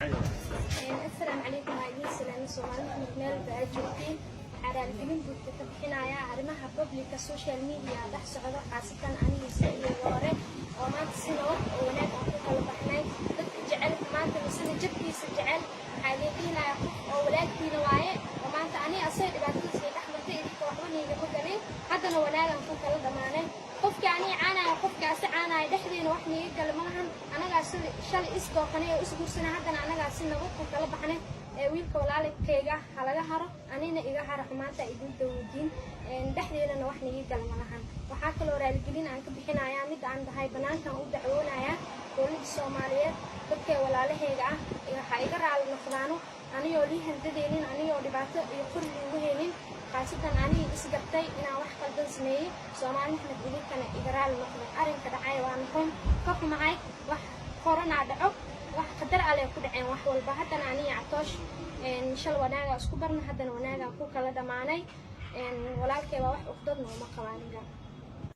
السلام عليكم هاي السلام سومالي ميل باجوتين حرام جبين بتتبحنايا arrimaha public social media dhex socdo qaasatan aniga sidii hore oo maanta si nabad oo wanaag ah ku kala baxnay dadka jecel maanta sida jabkiisa jecel waxaa leeyahay qof oo walaadkiina waaye oo maanta aniga asay dhibaatadiisa dhex martay idinka waxba niiga ma galin haddana wanaagan ku kala dhamaanay qofka aniga caanaha qofkaasi caanaha dhexdeena wax niiga gal malahan anaga sida shalay isdooqanay oo isguursanay haddana anaga si nabad ku kala baxnay wiilka walaalkayga halaga haro anina iga haro xumaanta idin dawdiin dhaxdeedana wax niga gal malahan waxa kale oo raaligelin aan ka bixinayaa mid aan dahay banaankan u dacwoonaya dowladda Soomaaliyeed dadka walaalahayga ah waxa iga raali noqdaano aniga oo liihandadeenin aniga oo dhibaato iyo qurbi ugu heenin qaasatan aniga isgartay inaan wax qaldan sameeyay Soomaaliyeedna idinkana iga raali noqdo arrinka dhacay waa noqon ka xumahay wax corona dhaco wax qadar alle ku dhaceen wax walba haddana aniga Catoosh shal wanaaga isku barna haddana wanaaga ku kala dhamaanay walaalkay waa wax uqdad nooma qabaaniga